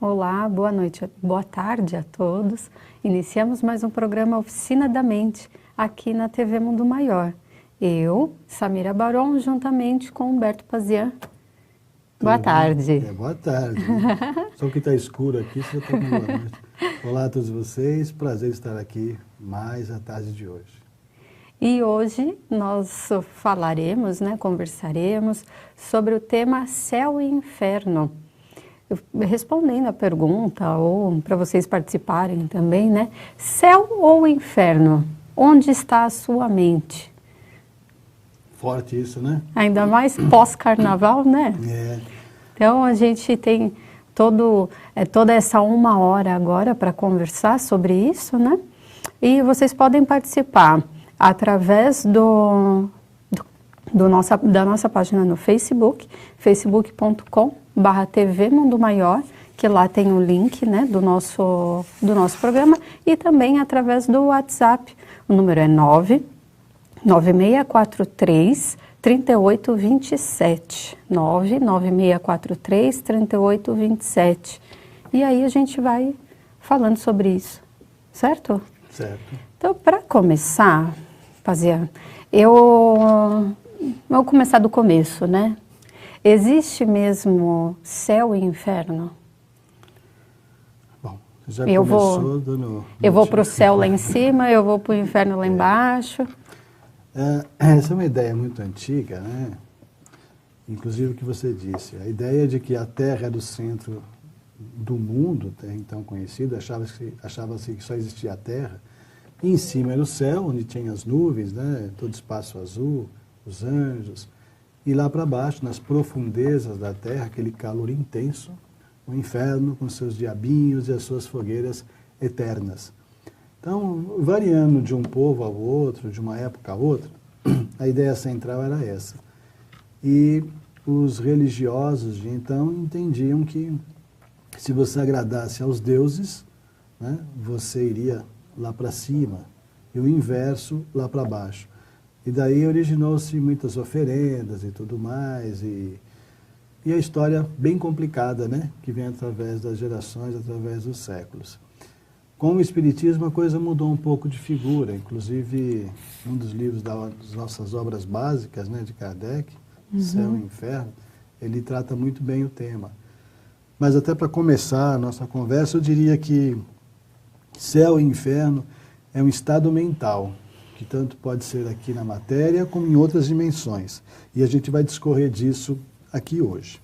Olá, boa noite, boa tarde a todos. Iniciamos mais um programa Oficina da Mente, aqui na TV Mundo Maior. Eu, Samira Baron, juntamente com Humberto Pazian. Boa tarde. Boa tarde. Né? Só que está escuro aqui, você está com boa noite. Olá a todos vocês, prazer estar aqui mais à tarde de hoje. E hoje nós falaremos, conversaremos sobre o tema Céu e Inferno. Respondendo a pergunta, ou para vocês participarem também, Céu ou inferno? Onde está a sua mente? Forte isso, né? Ainda mais pós-carnaval, né? É. Então a gente tem toda essa 1 hora agora para conversar sobre isso, né? E vocês podem participar através da nossa página no Facebook, facebook.com/TV Mundo Maior, que lá tem o link, do nosso programa, e também através do WhatsApp. O número é 99643 3827, 99643 3827. E aí a gente vai falando sobre isso, certo? Certo. Então, para começar, Pazian, eu vou começar do começo, né? Existe mesmo céu e inferno? Bom, já eu começou dando... Eu vou para o céu lá em cima, eu vou para o inferno lá embaixo. Essa é uma ideia muito antiga, né? Inclusive o que você disse, a ideia de que a Terra era o centro do mundo, até então conhecido, achava-se que só existia a Terra, e em cima era o céu, onde tinha as nuvens, né? Todo espaço azul, os anjos, e lá para baixo, nas profundezas da Terra, aquele calor intenso, o inferno com seus diabinhos e as suas fogueiras eternas. Então, variando de um povo ao outro, de uma época a outra, a ideia central era essa. E os religiosos de então entendiam que se você agradasse aos deuses, né, você iria lá para cima, e o inverso lá para baixo. E daí originou-se muitas oferendas e tudo mais, e a história bem complicada, né, que vem através das gerações, através dos séculos. Com o Espiritismo a coisa mudou um pouco de figura, inclusive um dos livros das nossas obras básicas, né, de Kardec, Céu e Inferno, ele trata muito bem o tema. Mas até para começar a nossa conversa, eu diria que céu e inferno é um estado mental, que tanto pode ser aqui na matéria como em outras dimensões. E a gente vai discorrer disso aqui hoje.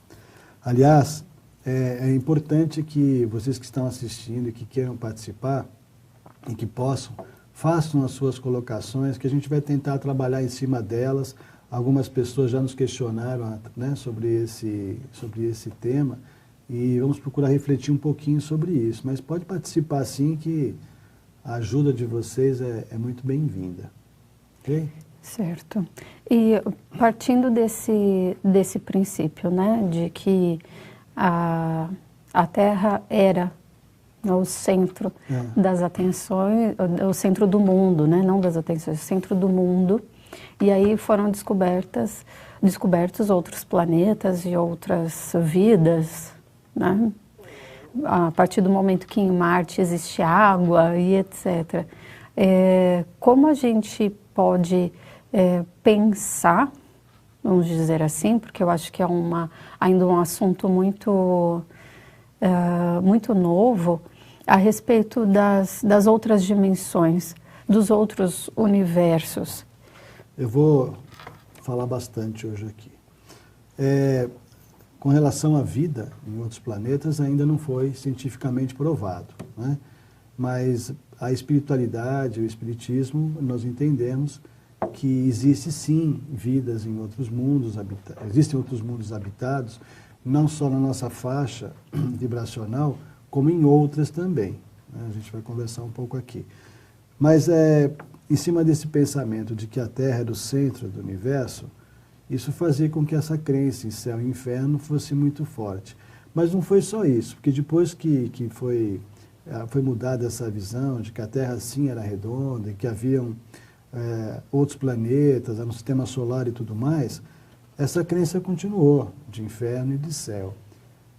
Aliás, é importante que vocês que estão assistindo e que queiram participar e que possam, façam as suas colocações, que a gente vai tentar trabalhar em cima delas. Algumas pessoas já nos questionaram, né, sobre esse tema e vamos procurar refletir um pouquinho sobre isso. Mas pode participar sim, que a ajuda de vocês é muito bem-vinda. Ok? Certo. E partindo desse princípio, né, de que a Terra era o centro das atenções, o centro do mundo, né, não das atenções, o centro do mundo, e aí foram descobertos outros planetas e outras vidas, né, a partir do momento que em Marte existe água e etc. Como a gente pode pensar, vamos dizer assim, porque eu acho que é ainda um assunto muito novo, a respeito das outras dimensões, dos outros universos. Eu vou falar bastante hoje aqui. Com relação à vida em outros planetas, ainda não foi cientificamente provado, né? Mas a espiritualidade, o espiritismo, nós entendemos que existe sim vidas em outros mundos, existem outros mundos habitados, não só na nossa faixa vibracional, como em outras também, né? A gente vai conversar um pouco aqui. Mas em cima desse pensamento de que a Terra é o centro do universo, isso fazia com que essa crença em céu e inferno fosse muito forte. Mas não foi só isso, porque depois que foi mudada essa visão de que a Terra sim era redonda e que haviam outros planetas, no sistema solar e tudo mais, essa crença continuou de inferno e de céu.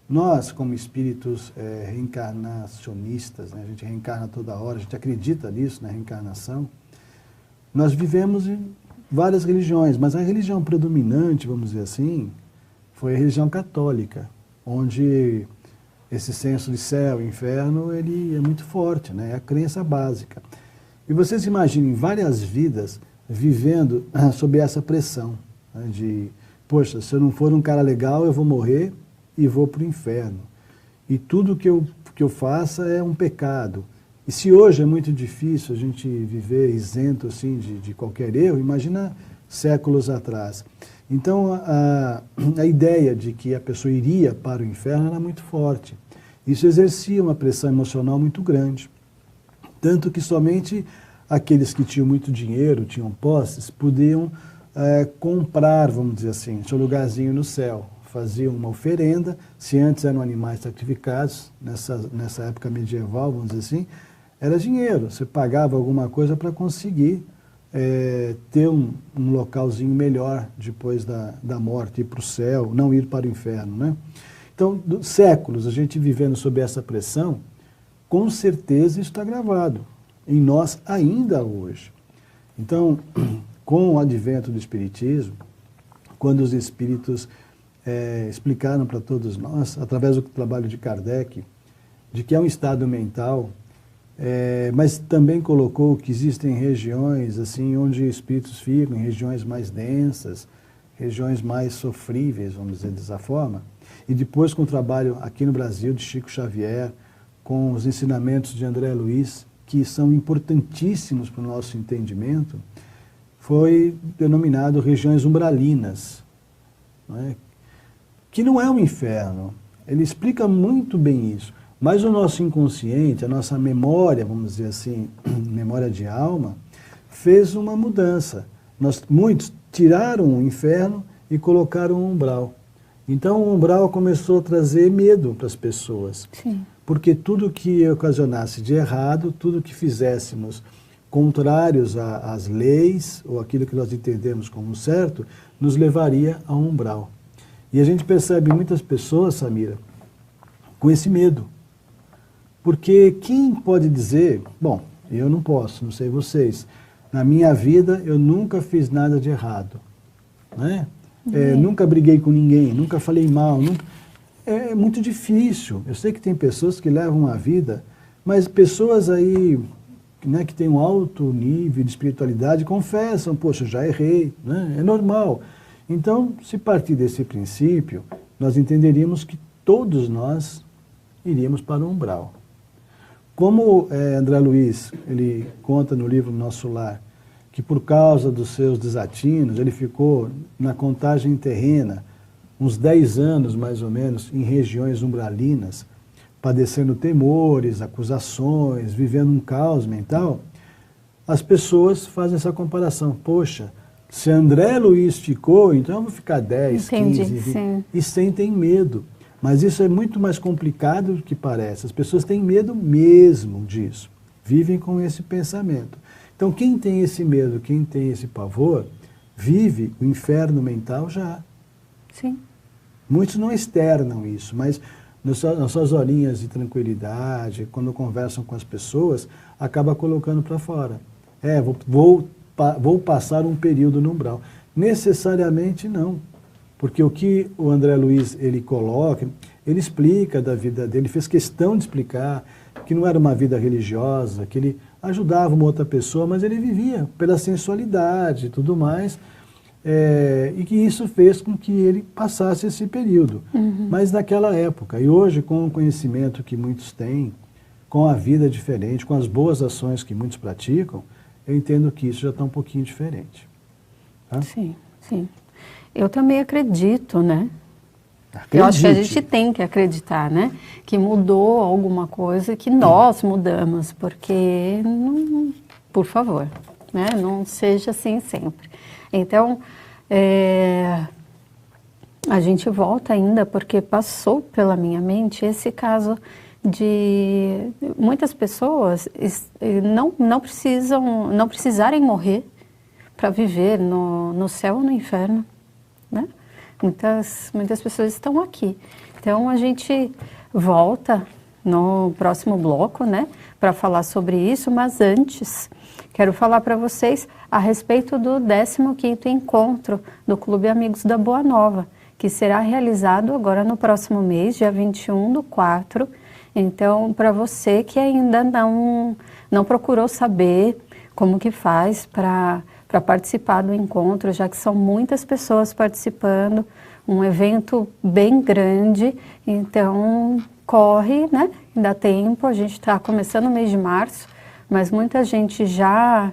nós, como espíritos reencarnacionistas, né, a gente reencarna toda hora, a gente acredita nisso, na reencarnação, nós vivemos em várias religiões, mas a religião predominante, vamos dizer assim, foi a religião católica, onde esse senso de céu e inferno ele é muito forte, né, é a crença básica. E vocês imaginem várias vidas vivendo sob essa pressão, né, de, poxa, se eu não for um cara legal, eu vou morrer e vou para o inferno. E tudo que eu faça é um pecado. E se hoje é muito difícil a gente viver isento assim, de qualquer erro, imagina séculos atrás. Então, a ideia de que a pessoa iria para o inferno era muito forte. Isso exercia uma pressão emocional muito grande. Tanto que somente aqueles que tinham muito dinheiro, tinham posses, podiam comprar, vamos dizer assim, seu lugarzinho no céu. Faziam uma oferenda, se antes eram animais sacrificados, nessa época medieval, vamos dizer assim, era dinheiro. Você pagava alguma coisa para conseguir ter um localzinho melhor depois da morte, ir para o céu, não ir para o inferno, né? Então, séculos a gente vivendo sob essa pressão, com certeza isso está gravado em nós ainda hoje. Então, com o advento do Espiritismo, quando os Espíritos explicaram para todos nós, através do trabalho de Kardec, de que é um estado mental, mas também colocou que existem regiões assim onde espíritos ficam, em regiões mais densas, regiões mais sofríveis, vamos dizer dessa forma. E depois com o trabalho aqui no Brasil de Chico Xavier, com os ensinamentos de André Luiz, que são importantíssimos para o nosso entendimento, foi denominado regiões umbralinas, não é? Que não é um inferno. Ele explica muito bem isso. Mas o nosso inconsciente, a nossa memória, vamos dizer assim, memória de alma, fez uma mudança. Muitos tiraram o inferno e colocaram o umbral. Então o umbral começou a trazer medo para as pessoas. Sim. Porque tudo que ocasionasse de errado, tudo que fizéssemos contrários às leis, ou aquilo que nós entendemos como certo, nos levaria ao umbral. E a gente percebe muitas pessoas, Samira, com esse medo. Porque quem pode dizer, bom, eu não posso, não sei vocês, na minha vida eu nunca fiz nada de errado, né? Nunca briguei com ninguém, nunca falei mal, nunca... É muito difícil. Eu sei que tem pessoas que levam uma vida, mas pessoas aí, né, que têm um alto nível de espiritualidade confessam, poxa, já errei, né? É normal. Então, se partir desse princípio, nós entenderíamos que todos nós iríamos para o umbral. Como André Luiz, ele conta no livro Nosso Lar, que por causa dos seus desatinos, ele ficou na contagem terrena, uns 10 anos mais ou menos, em regiões umbralinas, padecendo temores, acusações, vivendo um caos mental, as pessoas fazem essa comparação. Poxa, se André Luiz ficou, então eu vou ficar 10, Entendi, 15, 20, sim. e sentem medo. Mas isso é muito mais complicado do que parece. As pessoas têm medo mesmo disso. Vivem com esse pensamento. Então, quem tem esse medo, quem tem esse pavor, vive o inferno mental já. Sim. Muitos não externam isso, mas nas suas horinhas de tranquilidade, quando conversam com as pessoas, acaba colocando para fora. Vou passar um período no umbral. Necessariamente não. Porque o que o André Luiz ele coloca, ele explica da vida dele, fez questão de explicar que não era uma vida religiosa, que ele ajudava uma outra pessoa, mas ele vivia pela sensualidade e tudo mais, e que isso fez com que ele passasse esse período. Uhum. Mas naquela época, e hoje com o conhecimento que muitos têm, com a vida diferente, com as boas ações que muitos praticam, eu entendo que isso já está um pouquinho diferente. Tá? Sim, sim. Eu também acredito, né? Acredite. Eu acho que a gente tem que acreditar, né? Que mudou alguma coisa, que nós mudamos, porque, não, por favor, né? Não seja assim sempre. Então, a gente volta ainda, porque passou pela minha mente esse caso de muitas pessoas não precisarem morrer para viver no céu ou no inferno, né? Muitas pessoas estão aqui. Então, a gente volta no próximo bloco, né, para falar sobre isso, mas antes, quero falar para vocês a respeito do 15º encontro do Clube Amigos da Boa Nova, que será realizado agora no próximo mês, dia 21/4. Então, para você que ainda não procurou saber como que faz para participar do encontro, já que são muitas pessoas participando, um evento bem grande, então corre, né? Dá tempo, a gente está começando o mês de março, mas muita gente já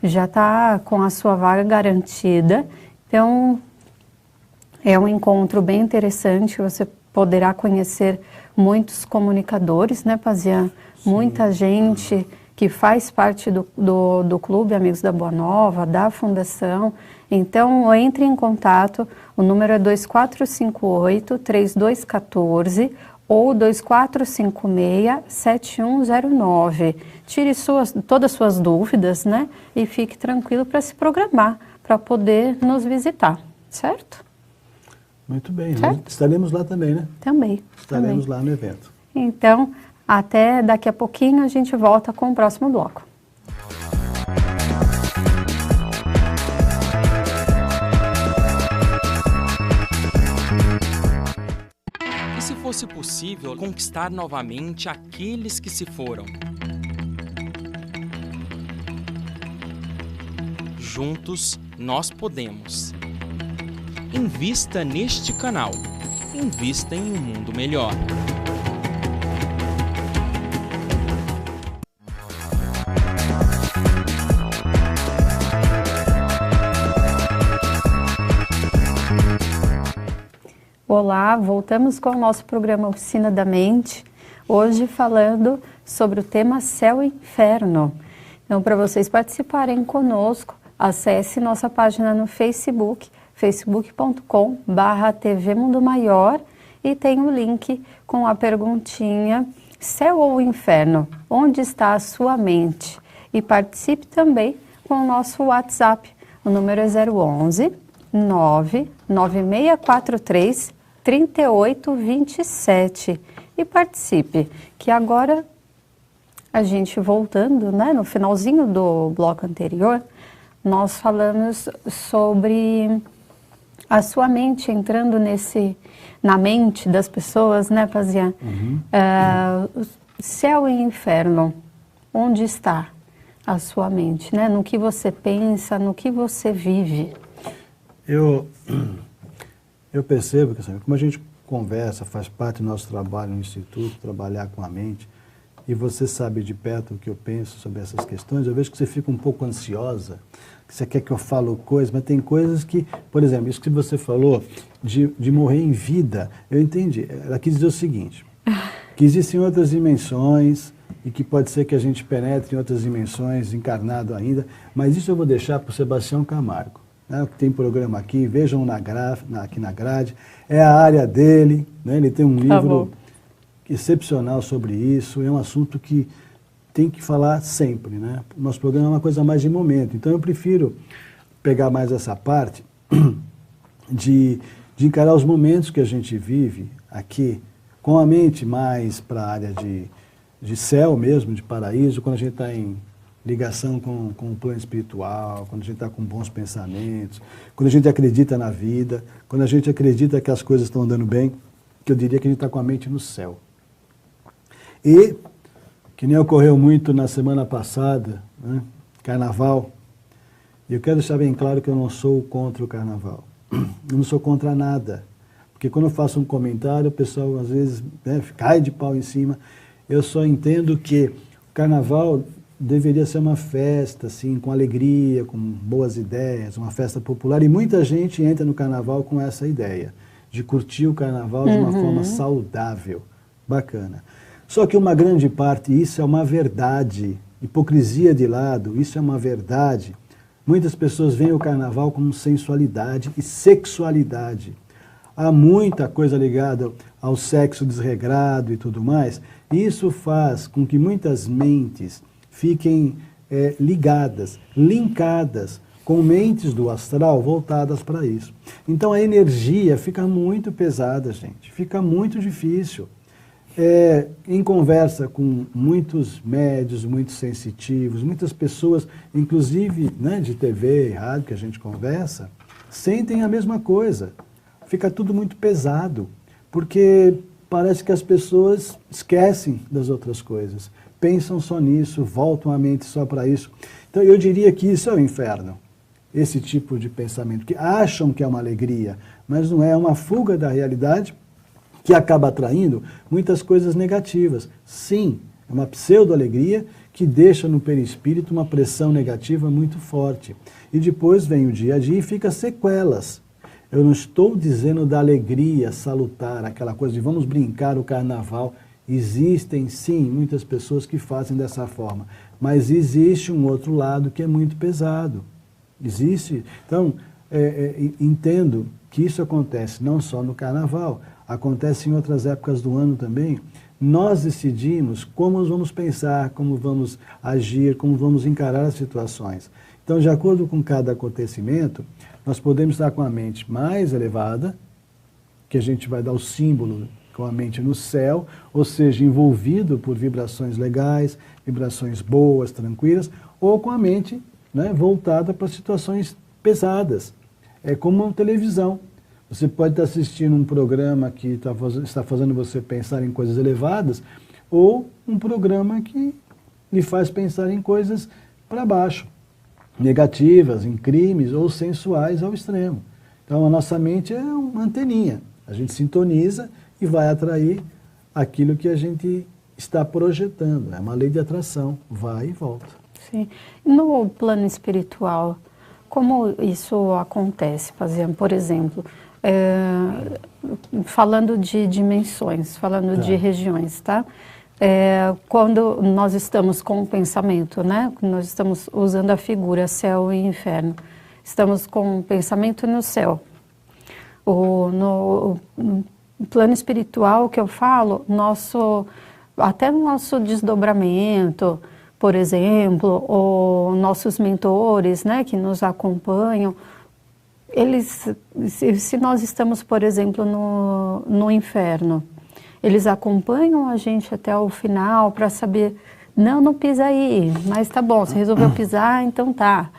está com a sua vaga garantida. Então, é um encontro bem interessante, você poderá conhecer muitos comunicadores, né, Pazian? Muita gente que faz parte do Clube Amigos da Boa Nova, da Fundação. Então, entre em contato, o número é 2458-3214 ou 2456-7109. Tire todas as suas dúvidas, né, e fique tranquilo para se programar, para poder nos visitar, certo? Muito bem, estaremos lá também, né? Também. Estaremos lá no evento. Então, até daqui a pouquinho a gente volta com o próximo bloco. E se fosse possível conquistar novamente aqueles que se foram? Juntos nós podemos. Invista neste canal. Invista em um mundo melhor. Olá, voltamos com o nosso programa Oficina da Mente, hoje falando sobre o tema Céu e Inferno. Então, para vocês participarem conosco, acesse nossa página no Facebook, facebook.com/TV Mundo Maior, e tem um link com a perguntinha: Céu ou Inferno? Onde está a sua mente? E participe também com o nosso WhatsApp. O número é 011 99643 3827. E participe, que agora a gente voltando, né, no finalzinho do bloco anterior, nós falamos sobre a sua mente entrando na mente das pessoas, né, Pazian? Céu e inferno, onde está a sua mente, né? No que você pensa, no que você vive. Eu percebo que, assim, como a gente conversa, faz parte do nosso trabalho no Instituto, trabalhar com a mente, e você sabe de perto o que eu penso sobre essas questões, eu vejo que você fica um pouco ansiosa, que você quer que eu fale coisas, mas tem coisas que, por exemplo, isso que você falou de morrer em vida, eu entendi. Ela quis dizer o seguinte, que existem outras dimensões e que pode ser que a gente penetre em outras dimensões, encarnado ainda, mas isso eu vou deixar para o Sebastião Camargo, né, que tem programa aqui, vejam aqui na grade, é a área dele, né, ele tem um livro excepcional sobre isso, é um assunto que tem que falar sempre, né? O nosso programa é uma coisa mais de momento, então eu prefiro pegar mais essa parte de encarar os momentos que a gente vive aqui, com a mente mais para a área de céu mesmo, de paraíso, quando a gente está em ligação com o plano espiritual, quando a gente está com bons pensamentos, quando a gente acredita na vida, quando a gente acredita que as coisas estão andando bem, que eu diria que a gente está com a mente no céu. E, que nem ocorreu muito na semana passada, né, carnaval, e eu quero deixar bem claro que eu não sou contra o carnaval. Eu não sou contra nada. Porque quando eu faço um comentário, o pessoal às vezes, né, cai de pau em cima. Eu só entendo que o carnaval deveria ser uma festa, assim, com alegria, com boas ideias, uma festa popular. E muita gente entra no carnaval com essa ideia, de curtir o carnaval de uma forma saudável, bacana. Só que uma grande parte, isso é uma verdade, hipocrisia de lado, isso é uma verdade. Muitas pessoas veem o carnaval como sensualidade e sexualidade. Há muita coisa ligada ao sexo desregrado e tudo mais, e isso faz com que muitas mentes fiquem linkadas com mentes do astral voltadas para isso. Então a energia fica muito pesada, gente, fica muito difícil. Em conversa com muitos médios, muitos sensitivos, muitas pessoas, inclusive, né, de TV e rádio que a gente conversa, sentem a mesma coisa. Fica tudo muito pesado, porque parece que as pessoas esquecem das outras coisas, pensam só nisso, voltam a mente só para isso. Então eu diria que isso é o inferno, esse tipo de pensamento, que acham que é uma alegria, mas não é, uma fuga da realidade, que acaba atraindo muitas coisas negativas. Sim, é uma pseudo-alegria que deixa no perispírito uma pressão negativa muito forte. E depois vem o dia a dia e fica sequelas. Eu não estou dizendo da alegria salutar, aquela coisa de vamos brincar o carnaval. Existem, sim, muitas pessoas que fazem dessa forma. Mas existe um outro lado que é muito pesado. Existe. Então, entendo que isso acontece não só no carnaval, acontece em outras épocas do ano também. Nós decidimos como nós vamos pensar, como vamos agir, como vamos encarar as situações. Então, de acordo com cada acontecimento, nós podemos estar com a mente mais elevada, que a gente vai dar o símbolo com a mente no céu, ou seja, envolvido por vibrações legais, vibrações boas, tranquilas, ou com a mente, né, voltada para situações pesadas. É como uma televisão. Você pode estar assistindo um programa que está fazendo você pensar em coisas elevadas, ou um programa que lhe faz pensar em coisas para baixo, negativas, em crimes ou sensuais ao extremo. Então a nossa mente é uma anteninha. A gente sintoniza e vai atrair aquilo que a gente está projetando. É uma lei de atração, vai e volta. Sim. No plano espiritual, como isso acontece? Por exemplo, falando de dimensões, falando de regiões, tá? Quando nós estamos com o pensamento, né? Nós estamos usando a figura céu e inferno. Estamos com o pensamento no céu. No plano espiritual que eu falo, até no nosso desdobramento, por exemplo, ou nossos mentores, né, que nos acompanham, se nós estamos, por exemplo, no inferno, eles acompanham a gente até o final para saber, não pisa aí, mas tá bom, você resolveu pisar, então tá.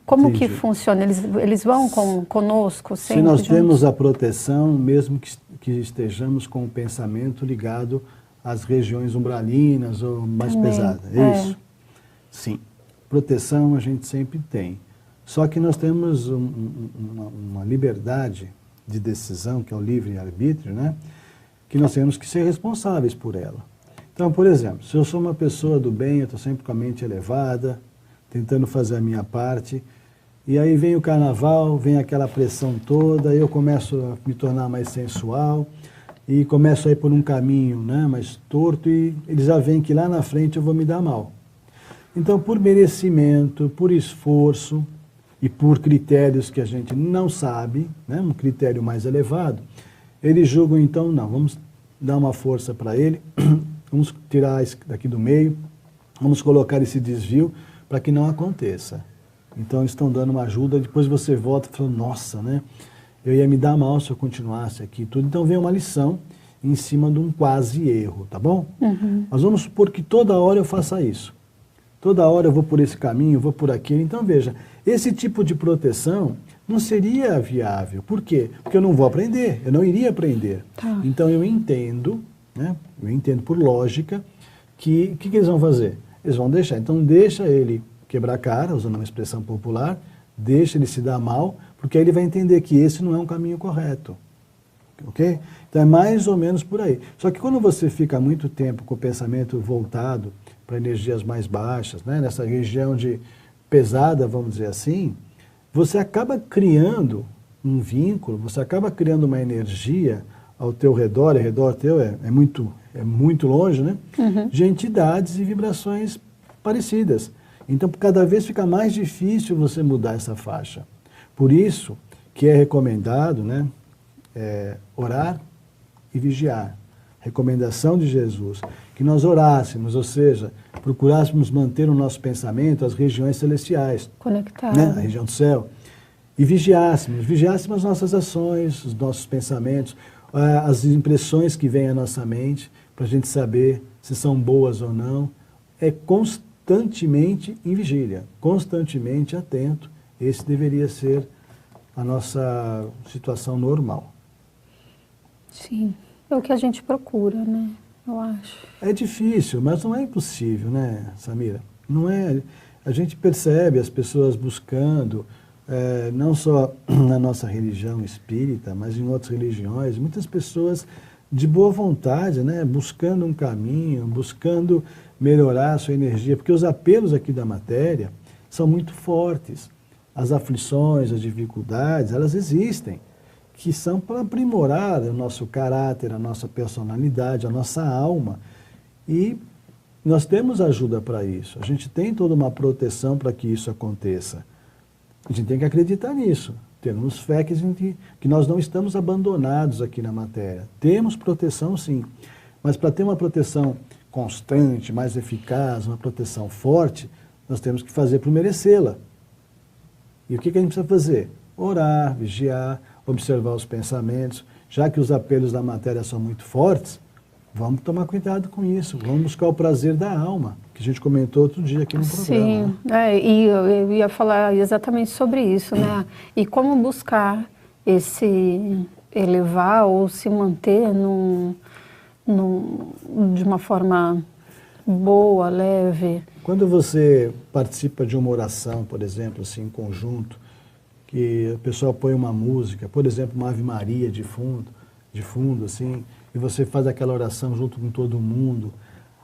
Como Entendi. que funciona? Eles vão conosco sempre? Se nós juntos? temos a proteção, mesmo que estejamos com o pensamento ligado às regiões umbralinas ou mais Também, pesadas. Isso? Sim. Proteção a gente sempre tem. Só que nós temos uma liberdade de decisão, que é o livre-arbítrio, né? Que nós temos que ser responsáveis por ela. Então, por exemplo, se eu sou uma pessoa do bem, eu estou sempre com a mente elevada, tentando fazer a minha parte, e aí vem o carnaval, vem aquela pressão toda, eu começo a me tornar mais sensual, e começo a ir por um caminho, né, mais torto, e eles já veem que lá na frente eu vou me dar mal. Então, por merecimento, por esforço, e por critérios que a gente não sabe, né, um critério mais elevado, eles julgam então, não, vamos dar uma força para ele, vamos tirar isso daqui do meio, vamos colocar esse desvio para que não aconteça. Então eles estão dando uma ajuda, depois você volta e fala, nossa, né, eu ia me dar mal se eu continuasse aqui, tudo. Então vem uma lição em cima de um quase erro, tá bom? Uhum. Mas vamos supor que toda hora eu faça isso. Toda hora eu vou por esse caminho, eu vou por aquele. Então veja, esse tipo de proteção não seria viável. Por quê? Porque eu não vou aprender, eu não iria aprender. Tá. Então eu entendo, né, eu entendo por lógica, que eles vão fazer? Eles vão deixar. Então deixa ele quebrar a cara, usando uma expressão popular, deixa ele se dar mal, porque aí ele vai entender que esse não é um caminho correto. Ok? Então é mais ou menos por aí. Só que quando você fica muito tempo com o pensamento voltado para energias mais baixas, né, nessa região de pesada, vamos dizer assim, você acaba criando um vínculo, você acaba criando uma energia ao teu redor, ao redor teu é muito longe, né? Uhum. De entidades e vibrações parecidas. Então, cada vez fica mais difícil você mudar essa faixa. Por isso que é recomendado, né, orar e vigiar. recomendação de Jesus, que nós orássemos, ou seja, procurássemos manter o nosso pensamento às regiões celestiais, Conectado. né? A região do céu, e vigiássemos as nossas ações, os nossos pensamentos, as impressões que vêm à nossa mente, para a gente saber se são boas ou não. É constantemente em vigília, constantemente atento. Esse deveria ser a nossa situação normal. Sim, é o que a gente procura, né? Eu acho. É difícil, mas não é impossível, né, Samira? Não é. A gente percebe as pessoas buscando, não só na nossa religião espírita, mas em outras religiões, muitas pessoas de boa vontade, né, buscando um caminho, buscando melhorar a sua energia, porque os apelos aqui da matéria são muito fortes. As aflições, as dificuldades, elas existem, que são para aprimorar o nosso caráter, a nossa personalidade, a nossa alma. E nós temos ajuda para isso. A gente tem toda uma proteção para que isso aconteça. A gente tem que acreditar nisso. Temos fé que nós não estamos abandonados aqui na matéria. Temos proteção, sim. Mas para ter uma proteção constante, mais eficaz, uma proteção forte, nós temos que fazer por merecê-la. E o que a gente precisa fazer? Orar, vigiar, observar os pensamentos. Já que os apelos da matéria são muito fortes, vamos tomar cuidado com isso. Vamos buscar o prazer da alma, que a gente comentou outro dia aqui no programa. Sim, né? E eu ia falar exatamente sobre isso, né? E como buscar esse elevar ou se manter de uma forma boa, leve. Quando você participa de uma oração, por exemplo, assim, em conjunto, que o pessoal põe uma música, por exemplo, uma Ave Maria de fundo, assim, e você faz aquela oração junto com todo mundo,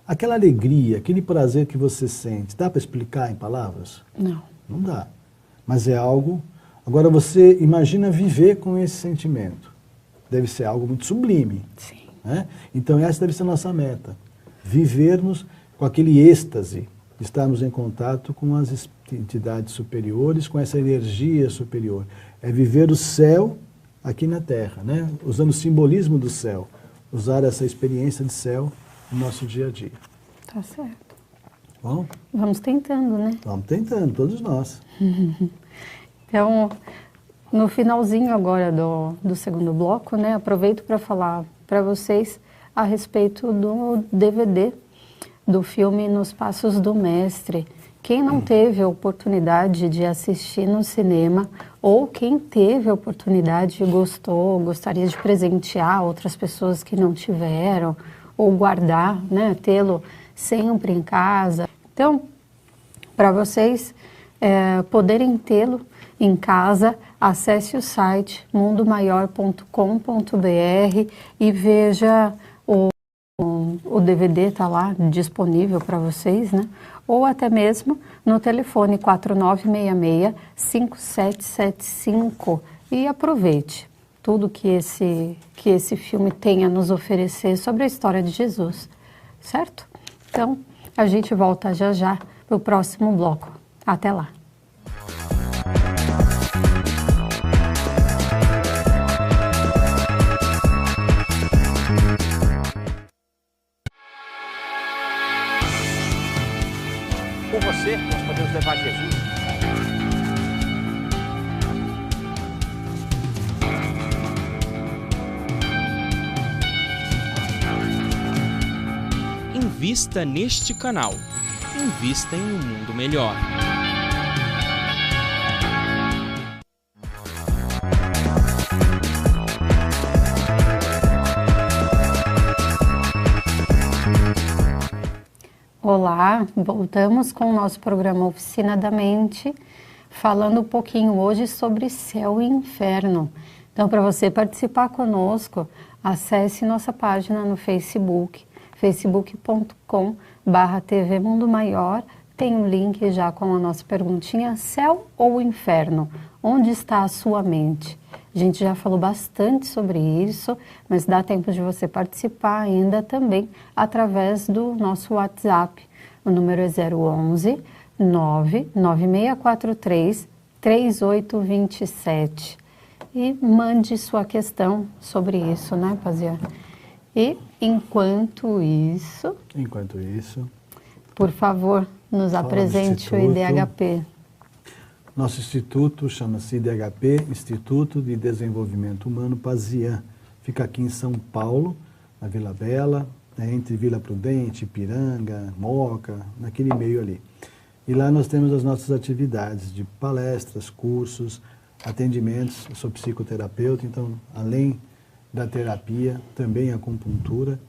aquela alegria, aquele prazer que você sente, dá para explicar em palavras? Não. Não dá. Mas é algo... Agora você imagina viver com esse sentimento. Deve ser algo muito sublime. Sim. Né? Então essa deve ser a nossa meta. Vivermos com aquele êxtase, estarmos em contato com as entidades superiores, com essa energia superior. É viver o céu aqui na Terra, né? Usando o simbolismo do céu. Usar essa experiência de céu no nosso dia a dia. Tá certo. Bom? Vamos tentando, né? Vamos tentando, todos nós. Então, no finalzinho agora do segundo bloco, né, aproveito para falar para vocês a respeito do DVD do filme Nos Passos do Mestre. Quem não teve a oportunidade de assistir no cinema, ou quem teve a oportunidade e gostou, gostaria de presentear outras pessoas que não tiveram, ou guardar, né, tê-lo sempre em casa. Então, para vocês poderem tê-lo em casa, acesse o site mundomaior.com.br e veja o DVD, está lá disponível para vocês, né? Ou até mesmo no telefone 4966-5775 e aproveite tudo que esse filme tem a nos oferecer sobre a história de Jesus, certo? Então, a gente volta já já para o próximo bloco. Até lá! Com você, nós podemos levar Jesus. Invista neste canal. Invista em um mundo melhor. Olá, voltamos com o nosso programa Oficina da Mente, falando um pouquinho hoje sobre céu e inferno. Então, para você participar conosco, acesse nossa página no Facebook, facebook.com/TV Mundo Maior. Tem um link já com a nossa perguntinha, céu ou inferno? Onde está a sua mente? A gente já falou bastante sobre isso, mas dá tempo de você participar ainda também através do nosso WhatsApp. O número é 011 99643 3827. E mande sua questão sobre isso, né, Pazia? E, enquanto isso, por favor, nos apresente o IDHP. Nosso instituto chama-se IDHP, Instituto de Desenvolvimento Humano Pazian. Fica aqui em São Paulo, na Vila Bela, entre Vila Prudente, Ipiranga, Moca, naquele meio ali. E lá nós temos as nossas atividades de palestras, cursos, atendimentos. Eu sou psicoterapeuta, então, além da terapia, também acupuntura.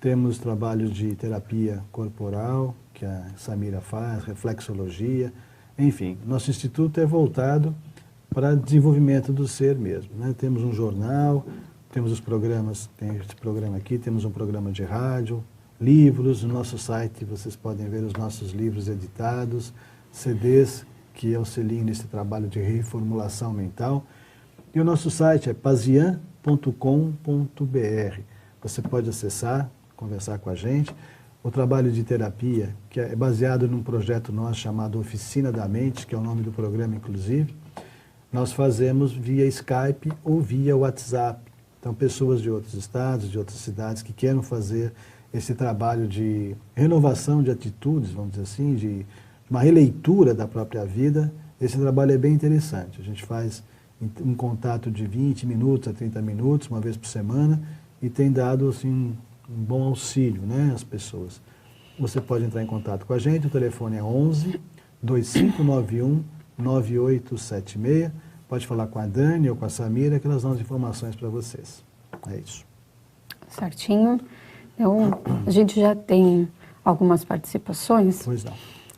Temos trabalhos de terapia corporal, que a Samira faz, reflexologia. Enfim, nosso instituto é voltado para desenvolvimento do ser mesmo, né? Temos um jornal, temos os programas, tem esse programa aqui, temos um programa de rádio, livros, no nosso site vocês podem ver os nossos livros editados, CDs que auxiliam nesse trabalho de reformulação mental. E o nosso site é pazian.com.br. Você pode acessar, conversar com a gente. O trabalho de terapia, que é baseado num projeto nosso chamado Oficina da Mente, que é o nome do programa, inclusive, nós fazemos via Skype ou via WhatsApp. Então, pessoas de outros estados, de outras cidades que queiram fazer esse trabalho de renovação de atitudes, vamos dizer assim, de uma releitura da própria vida, esse trabalho é bem interessante. A gente faz um contato de 20 minutos a 30 minutos, uma vez por semana, e tem dado, assim, um bom auxílio, né, às pessoas. Você pode entrar em contato com a gente, o telefone é 11 2591 9876. Pode falar com a Dani ou com a Samira, que elas dão as informações para vocês. É isso. Certinho. Então, a gente já tem algumas participações. Pois não.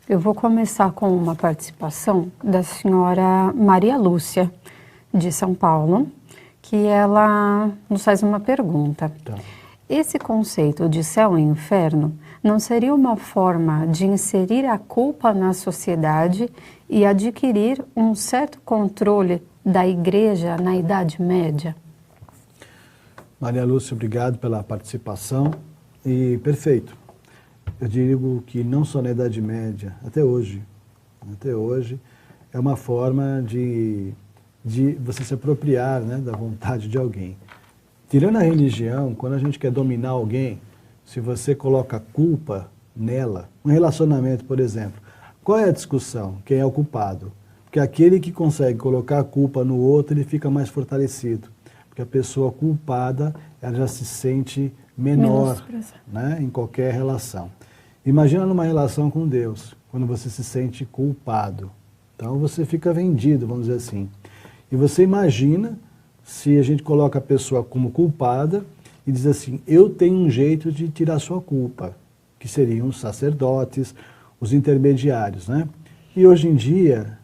Eu vou começar com uma participação da senhora Maria Lúcia, de São Paulo, que ela nos faz uma pergunta. Tá. Esse conceito de céu e inferno não seria uma forma de inserir a culpa na sociedade e adquirir um certo controle da igreja na Idade Média? Maria Lúcia, obrigado pela participação. E perfeito. Eu digo que não só na Idade Média, até hoje, é uma forma de você se apropriar, né, da vontade de alguém. Tirando a religião, quando a gente quer dominar alguém, se você coloca culpa nela, um relacionamento, por exemplo, qual é a discussão? Quem é o culpado? Porque aquele que consegue colocar a culpa no outro, ele fica mais fortalecido. Porque a pessoa culpada, ela já se sente menor, né, em qualquer relação. Imagina numa relação com Deus, quando você se sente culpado. Então você fica vendido, vamos dizer assim. E você imagina se a gente coloca a pessoa como culpada e diz assim, eu tenho um jeito de tirar sua culpa, que seriam os sacerdotes, os intermediários, né? E hoje em dia,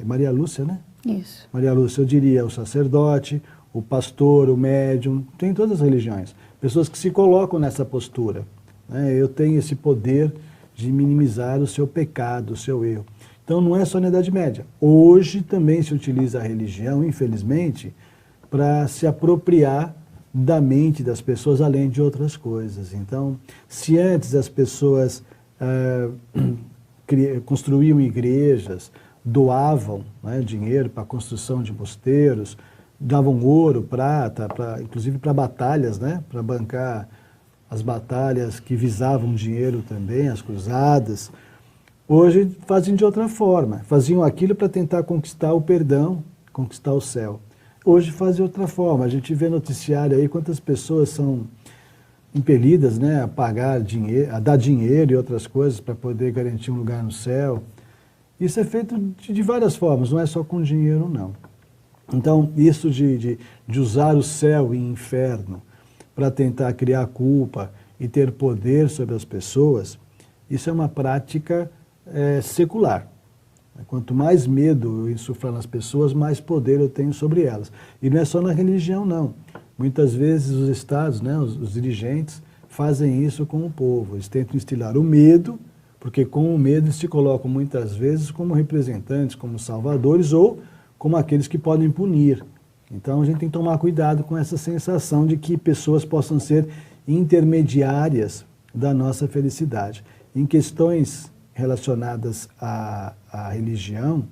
Maria Lúcia, né? Isso. Maria Lúcia, eu diria o sacerdote, o pastor, o médium, tem todas as religiões. Pessoas que se colocam nessa postura, né? Eu tenho esse poder de minimizar o seu pecado, o seu erro. Então não é só na Idade Média. Hoje também se utiliza a religião, infelizmente, para se apropriar da mente das pessoas, além de outras coisas. Então, se antes as pessoas construíam igrejas, doavam, né, dinheiro para a construção de mosteiros, davam ouro, prata, inclusive para batalhas, né, para bancar as batalhas que visavam dinheiro também, as cruzadas. Hoje fazem de outra forma, faziam aquilo para tentar conquistar o perdão, conquistar o céu. Hoje faz de outra forma. A gente vê noticiário aí quantas pessoas são impelidas, né, a pagar dinheiro, a dar dinheiro e outras coisas para poder garantir um lugar no céu. Isso é feito de várias formas, não é só com dinheiro, não. Então, isso de usar o céu e o inferno para tentar criar culpa e ter poder sobre as pessoas, isso é uma prática secular. Quanto mais medo eu insuflar nas pessoas, mais poder eu tenho sobre elas. E não é só na religião, não. Muitas vezes os estados, né, os dirigentes, fazem isso com o povo. Eles tentam instilar o medo, porque com o medo eles se colocam muitas vezes como representantes, como salvadores ou como aqueles que podem punir. Então a gente tem que tomar cuidado com essa sensação de que pessoas possam ser intermediárias da nossa felicidade. Em questões relacionadas à religião,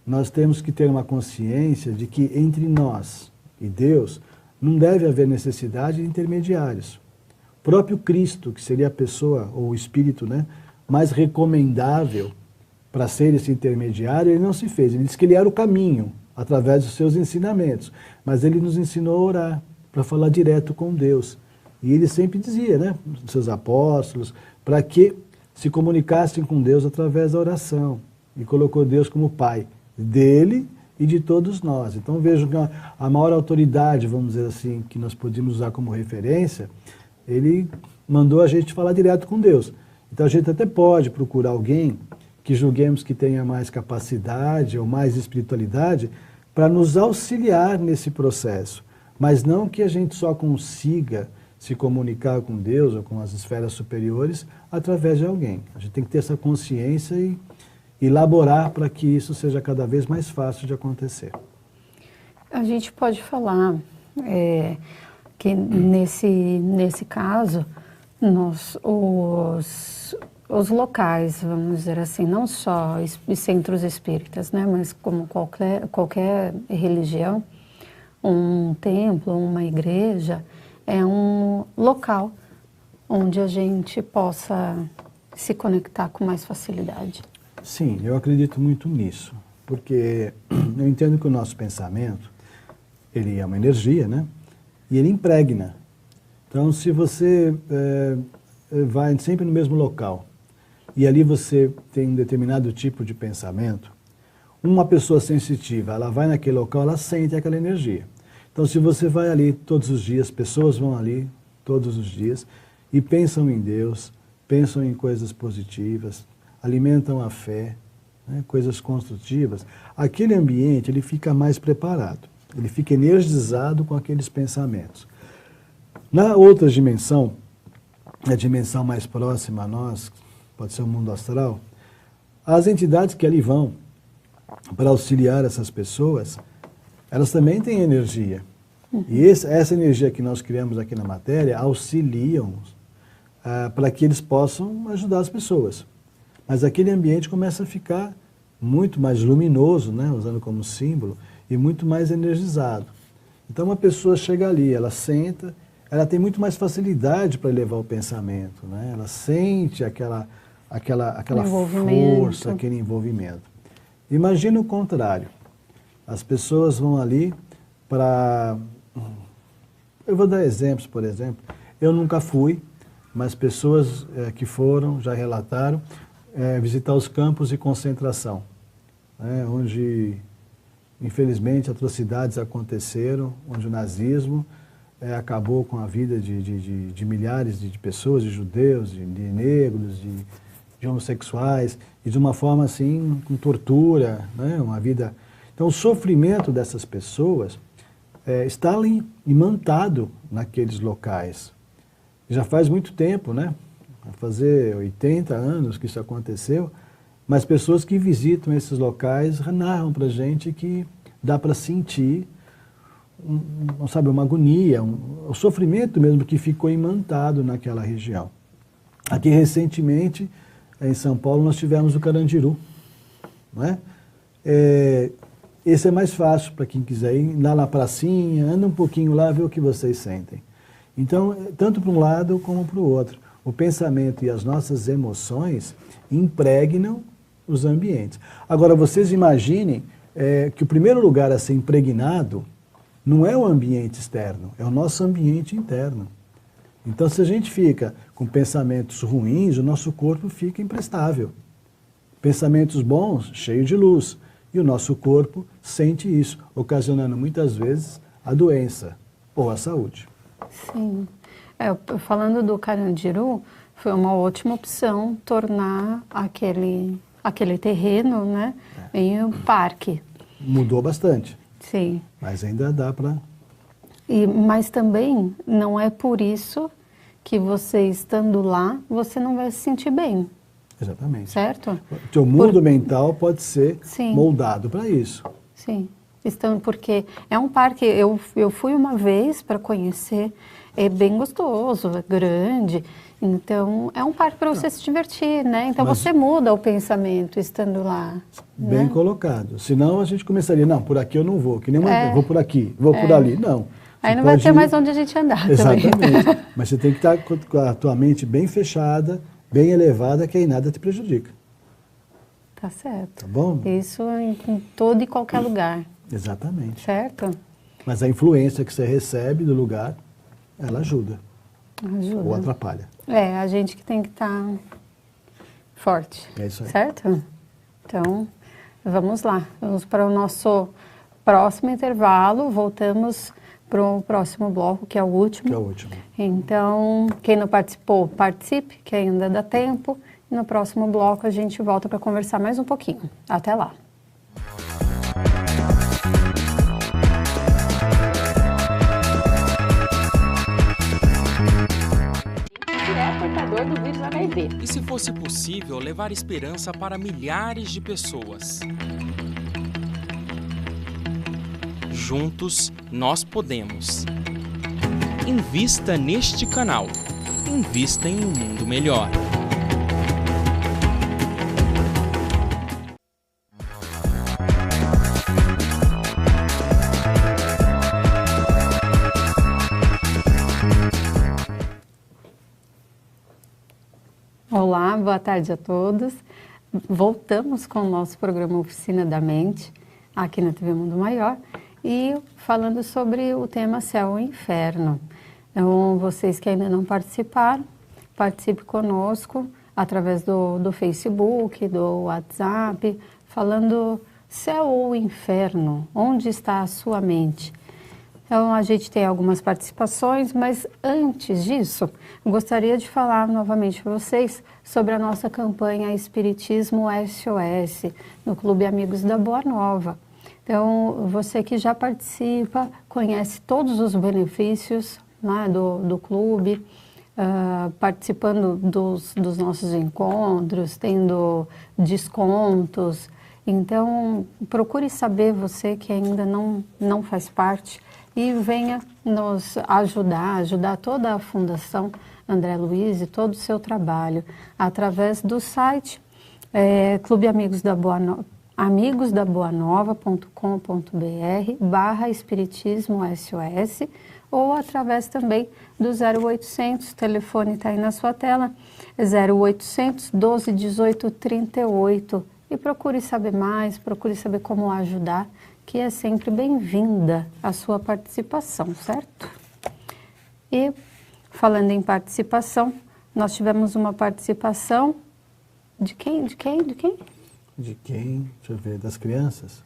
nós temos que ter uma consciência de que entre nós e Deus não deve haver necessidade de intermediários. O próprio Cristo, que seria a pessoa ou o espírito, né, mais recomendável para ser esse intermediário, ele não se fez. Ele disse que ele era o caminho, através dos seus ensinamentos. Mas ele nos ensinou a orar, para falar direto com Deus. E ele sempre dizia, né, os seus apóstolos, para que se comunicassem com Deus através da oração. E colocou Deus como Pai dele e de todos nós. Então vejo que a maior autoridade, vamos dizer assim, que nós podíamos usar como referência, ele mandou a gente falar direto com Deus. Então a gente até pode procurar alguém que julguemos que tenha mais capacidade ou mais espiritualidade para nos auxiliar nesse processo. Mas não que a gente só consiga se comunicar com Deus ou com as esferas superiores através de alguém. A gente tem que ter essa consciência e elaborar para que isso seja cada vez mais fácil de acontecer. A gente pode falar que nesse caso, os locais, vamos dizer assim, não só centros espíritas, né, mas como qualquer religião, um templo, uma igreja, é um local onde a gente possa se conectar com mais facilidade. Sim, eu acredito muito nisso, porque eu entendo que o nosso pensamento, ele é uma energia, né? E ele impregna. Então, se você vai sempre no mesmo local e ali você tem um determinado tipo de pensamento, uma pessoa sensitiva, ela vai naquele local, ela sente aquela energia. Então, se você vai ali todos os dias, pessoas vão ali todos os dias e pensam em Deus, pensam em coisas positivas, alimentam a fé, né, coisas construtivas, aquele ambiente ele fica mais preparado, ele fica energizado com aqueles pensamentos. Na outra dimensão, a dimensão mais próxima a nós, pode ser o mundo astral, as entidades que ali vão para auxiliar essas pessoas, elas também têm energia. E essa energia que nós criamos aqui na matéria auxiliam para que eles possam ajudar as pessoas. Mas aquele ambiente começa a ficar muito mais luminoso, né, usando como símbolo, e muito mais energizado. Então uma pessoa chega ali, ela senta, ela tem muito mais facilidade para elevar o pensamento, né? Ela sente aquela força, aquele envolvimento. Imagina o contrário. As pessoas vão ali para... Eu vou dar exemplos, por exemplo. Eu nunca fui, mas pessoas que foram já relataram visitar os campos de concentração, né, onde, infelizmente, atrocidades aconteceram, onde o nazismo acabou com a vida de milhares de pessoas, de judeus, de negros, de homossexuais, e de uma forma assim, com tortura, né, uma vida... Então, o sofrimento dessas pessoas está ali, imantado naqueles locais. Já faz muito tempo, né? Vai fazer 80 anos que isso aconteceu, mas pessoas que visitam esses locais narram para a gente que dá para sentir sabe, uma agonia, o sofrimento mesmo que ficou imantado naquela região. Aqui, recentemente, em São Paulo, nós tivemos o Carandiru, não é? Esse é mais fácil para quem quiser ir lá na pracinha, anda um pouquinho lá, vê o que vocês sentem. Então, tanto para um lado como para o outro, o pensamento e as nossas emoções impregnam os ambientes. Agora, vocês imaginem que o primeiro lugar a ser impregnado não é o ambiente externo, é o nosso ambiente interno. Então, se a gente fica com pensamentos ruins, o nosso corpo fica imprestável. Pensamentos bons, cheio de luz. E o nosso corpo sente isso, ocasionando muitas vezes a doença ou a saúde. Sim. Falando do Carandiru, foi uma ótima opção tornar aquele terreno, né, em um parque. Mudou bastante. Sim. Mas ainda dá para... Mas também não é por isso que você estando lá, você não vai se sentir bem. Exatamente. Certo? O teu mundo mental pode ser Sim. moldado para isso. Sim. Porque é um parque, eu fui uma vez para conhecer, é bem gostoso, é grande, então é um parque para você se divertir, né? Então você muda o pensamento estando lá. Bem, né? colocado. Senão a gente começaria, não, por aqui eu não vou, que nem uma, vou por aqui, vou por ali. Não. Aí não vai ter mais onde a gente andar também. Exatamente. Mas você tem que estar com a tua mente bem fechada, bem elevada, que aí nada te prejudica. Tá certo. Tá bom? Isso em todo e qualquer lugar. Exatamente. Certo? Mas a influência que você recebe do lugar, ela ajuda. Ajuda. Ou atrapalha. É, a gente que tem que estar forte. É isso aí. Certo? Então, vamos lá. Vamos para o nosso próximo intervalo. Voltamos para o próximo bloco, que é o último. Que é o último. Então, quem não participou, participe, que ainda dá tempo. E no próximo bloco a gente volta para conversar mais um pouquinho. Até lá. É portador do vírus HIV. E se fosse possível levar esperança para milhares de pessoas? Juntos, nós podemos. Invista neste canal. Invista em um mundo melhor. Olá, boa tarde a todos. Voltamos com o nosso programa Oficina da Mente, aqui na TV Mundo Maior, e falando sobre o tema Céu ou Inferno. Então, vocês que ainda não participaram, participe conosco através do Facebook, do WhatsApp, falando Céu ou Inferno, onde está a sua mente? Então, a gente tem algumas participações, mas antes disso, gostaria de falar novamente para vocês sobre a nossa campanha Espiritismo SOS, no Clube Amigos da Boa Nova. Então, você que já participa, conhece todos os benefícios, né, do clube, participando dos nossos encontros, tendo descontos. Então, procure saber, você que ainda não faz parte, e venha nos ajudar toda a Fundação André Luiz e todo o seu trabalho, através do site Clube Amigos da Boa Nova, amigosdaboanova.com.br/Espiritismo SOS, ou através também do 0800, o telefone está aí na sua tela, 0800 12 18 38, e procure saber mais, procure saber como ajudar, que é sempre bem-vinda a sua participação, certo? E falando em participação, nós tivemos uma participação de quem? De quem? Deixa eu ver, das crianças?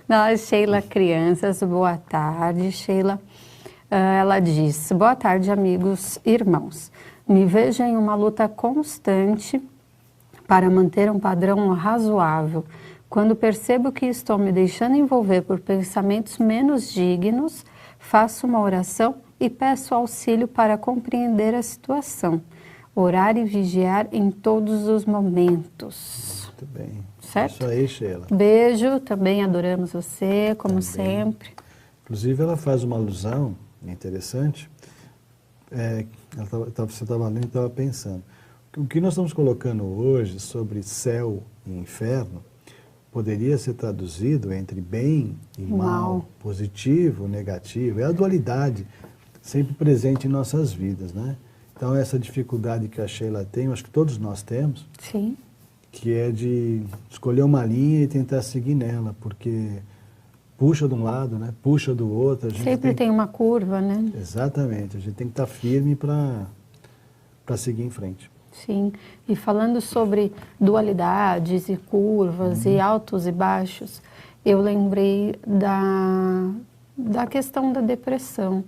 Nós, Sheila Crianças, boa tarde, Sheila. Ela diz, boa tarde, amigos, irmãos. Me vejo em uma luta constante para manter um padrão razoável. Quando percebo que estou me deixando envolver por pensamentos menos dignos, faço uma oração e peço auxílio para compreender a situação. Orar e vigiar em todos os momentos. Muito bem. Certo? Isso aí, Sheila. Beijo, também adoramos você, como Também. sempre. Inclusive, ela faz uma alusão interessante. Você estava lendo e estava pensando. O que nós estamos colocando hoje sobre céu e inferno poderia ser traduzido entre bem e mal, positivo, negativo. É a dualidade sempre presente em nossas vidas, né? Então, essa dificuldade que a Sheila tem, eu acho que todos nós temos, Sim. que é de escolher uma linha e tentar seguir nela, porque puxa de um lado, né? Puxa do outro. A gente Sempre tem uma curva, né? Exatamente, a gente tem que estar firme para seguir em frente. Sim, e falando sobre dualidades e curvas e altos e baixos, eu lembrei da questão da depressão,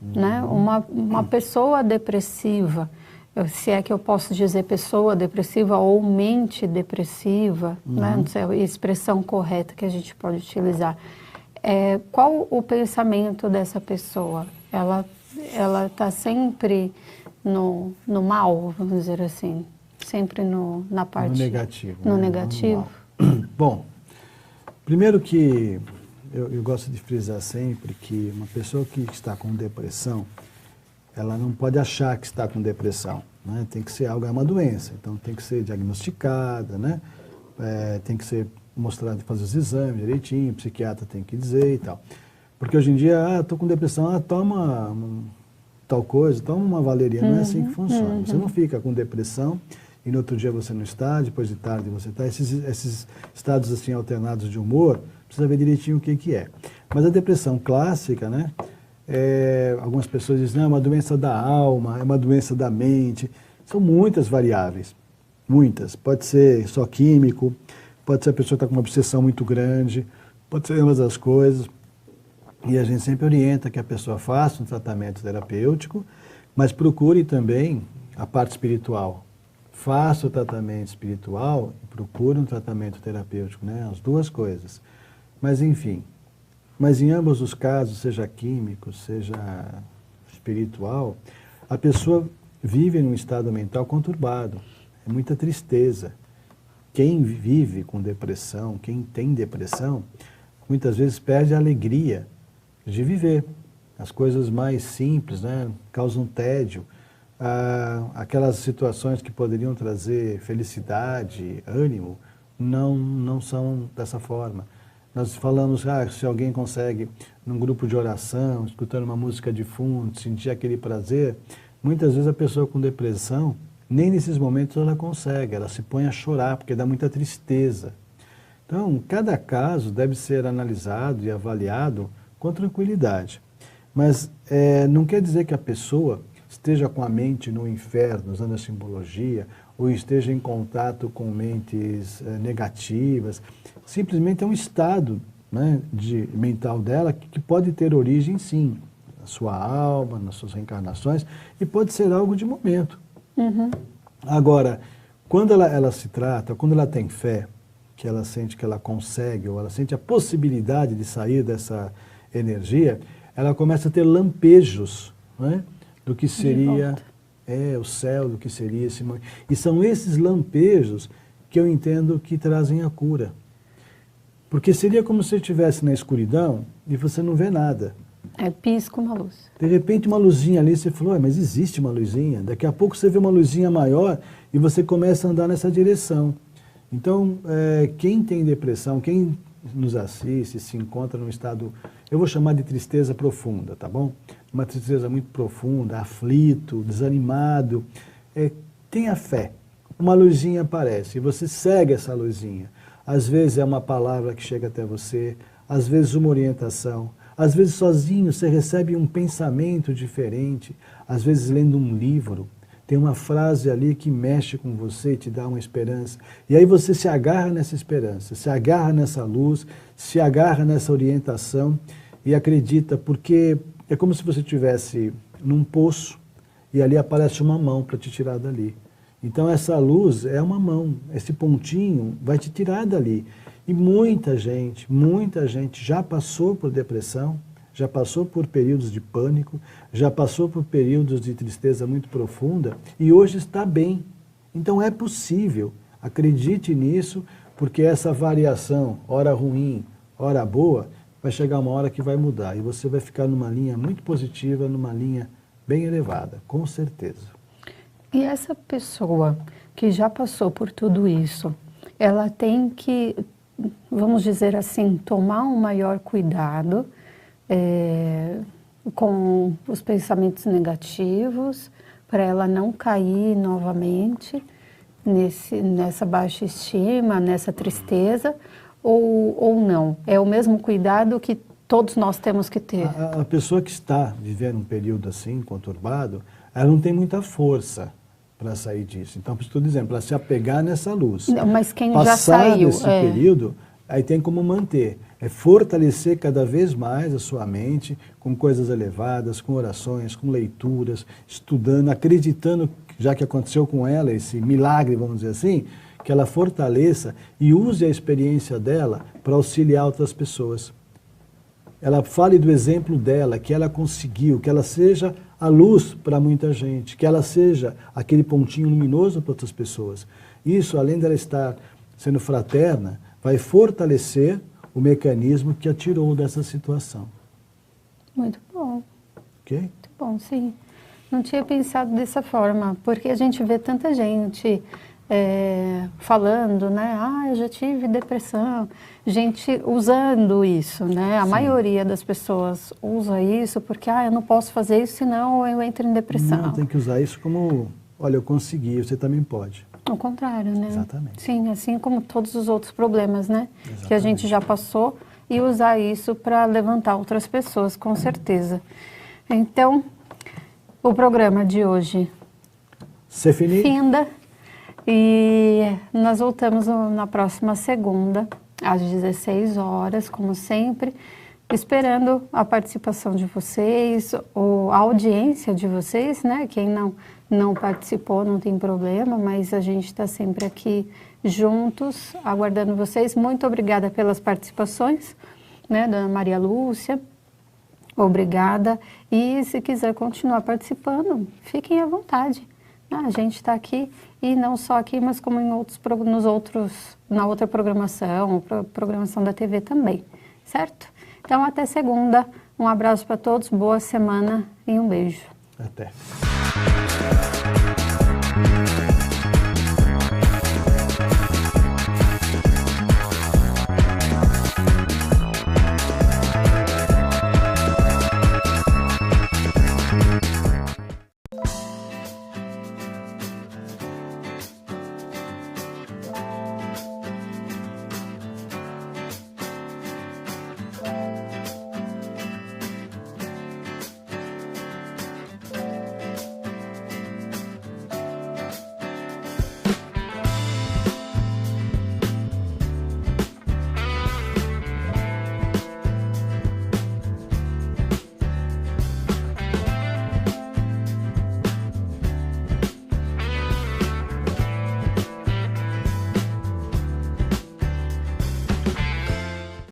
né? Uma pessoa depressiva, se é que eu posso dizer pessoa depressiva ou mente depressiva, né? Não sei a expressão correta que a gente pode utilizar. Qual o pensamento dessa pessoa? Ela está sempre no mal, vamos dizer assim, sempre na parte... No negativo. No né? negativo. Bom, primeiro que eu gosto de frisar sempre que uma pessoa que está com depressão, ela não pode achar que está com depressão, né? Tem que ser algo, é uma doença, então tem que ser diagnosticada, né? Tem que ser mostrado, fazer os exames direitinho, o psiquiatra tem que dizer e tal. Porque hoje em dia, estou com depressão, toma tal coisa, toma uma valeriana, não é assim que funciona. Você não fica com depressão e no outro dia você não está, depois de tarde você está. Esses estados assim alternados de humor, precisa ver direitinho o que é. Mas a depressão clássica, né? Algumas pessoas dizem, não, é uma doença da alma, é uma doença da mente. São muitas variáveis, muitas. Pode ser só químico, pode ser a pessoa que está com uma obsessão muito grande, pode ser ambas as coisas. E a gente sempre orienta que a pessoa faça um tratamento terapêutico, mas procure também a parte espiritual. Faça o tratamento espiritual e procure um tratamento terapêutico, né? As duas coisas. Mas enfim, mas em ambos os casos, seja químico, seja espiritual, a pessoa vive num estado mental conturbado. É muita tristeza. Quem vive com depressão, quem tem depressão, muitas vezes perde a alegria de viver. As coisas mais simples, né, causam tédio. Aquelas situações que poderiam trazer felicidade, ânimo, não são dessa forma. Nós falamos, se alguém consegue, num grupo de oração, escutando uma música de fundo, sentir aquele prazer, muitas vezes a pessoa com depressão, nem nesses momentos ela consegue, ela se põe a chorar, porque dá muita tristeza. Então, cada caso deve ser analisado e avaliado com tranquilidade. Mas não quer dizer que a pessoa esteja com a mente no inferno, usando a simbologia, ou esteja em contato com mentes negativas. Simplesmente é um estado, né, mental dela que pode ter origem, sim, na sua alma, nas suas reencarnações, e pode ser algo de momento. Agora, quando ela se trata, quando ela tem fé, que ela sente que ela consegue, ou ela sente a possibilidade de sair dessa energia, ela começa a ter lampejos, né, do que seria o céu, do que seria esse momento. E são esses lampejos que eu entendo que trazem a cura. Porque seria como se você estivesse na escuridão e você não vê nada. Pisca uma luz. De repente uma luzinha ali, você falou, mas existe uma luzinha. Daqui a pouco você vê uma luzinha maior e você começa a andar nessa direção. Então, quem tem depressão, quem nos assiste, se encontra num estado, eu vou chamar de tristeza profunda, tá bom? Uma tristeza muito profunda, aflito, desanimado, tenha fé. Uma luzinha aparece e você segue essa luzinha. Às vezes é uma palavra que chega até você, às vezes uma orientação, às vezes sozinho você recebe um pensamento diferente, às vezes lendo um livro, tem uma frase ali que mexe com você e te dá uma esperança. E aí você se agarra nessa esperança, se agarra nessa luz, se agarra nessa orientação e acredita, porque é como se você estivesse num poço e ali aparece uma mão para te tirar dali. Então essa luz é uma mão, esse pontinho vai te tirar dali. E muita gente já passou por depressão, já passou por períodos de pânico, já passou por períodos de tristeza muito profunda e hoje está bem. Então é possível, acredite nisso, porque essa variação, hora ruim, hora boa, vai chegar uma hora que vai mudar e você vai ficar numa linha muito positiva, numa linha bem elevada, com certeza. E essa pessoa que já passou por tudo isso, ela tem que, vamos dizer assim, tomar um maior cuidado com os pensamentos negativos, para ela não cair novamente nessa baixa estima, nessa tristeza, ou não? É o mesmo cuidado que todos nós temos que ter? A pessoa que está vivendo um período assim, conturbado, ela não tem muita força para sair disso. Então, por isso estou dizendo, para se apegar nessa luz. Não, mas quem já saiu... Passar desse período, aí tem como manter. É fortalecer cada vez mais a sua mente com coisas elevadas, com orações, com leituras, estudando, acreditando, já que aconteceu com ela esse milagre, vamos dizer assim, que ela fortaleça e use a experiência dela para auxiliar outras pessoas. Ela fale do exemplo dela, que ela conseguiu, que ela seja a luz para muita gente, que ela seja aquele pontinho luminoso para outras pessoas. Isso, além dela estar sendo fraterna, vai fortalecer o mecanismo que a tirou dessa situação. Muito bom. Ok? Muito bom, sim. Não tinha pensado dessa forma, porque a gente vê tanta gente falando, né? Ah, eu já tive depressão. Gente usando isso, né? A maioria das pessoas usa isso porque, eu não posso fazer isso, senão eu entro em depressão. Não, tem que usar isso como, olha, eu consegui, você também pode. Ao contrário, né? Exatamente. Sim, assim como todos os outros problemas, né? Exatamente. Que a gente já passou, e usar isso para levantar outras pessoas, com certeza. Então, o programa de hoje finda, e nós voltamos na próxima segunda, às 16 horas, como sempre, esperando a participação de vocês, ou a audiência de vocês, né? Quem não participou não tem problema, mas a gente está sempre aqui juntos, aguardando vocês. Muito obrigada pelas participações, né, Dona Maria Lúcia, obrigada. E se quiser continuar participando, fiquem à vontade. A gente está aqui, e não só aqui, mas como na outra programação, programação da TV também, certo? Então, até segunda. Um abraço para todos, boa semana e um beijo. Até.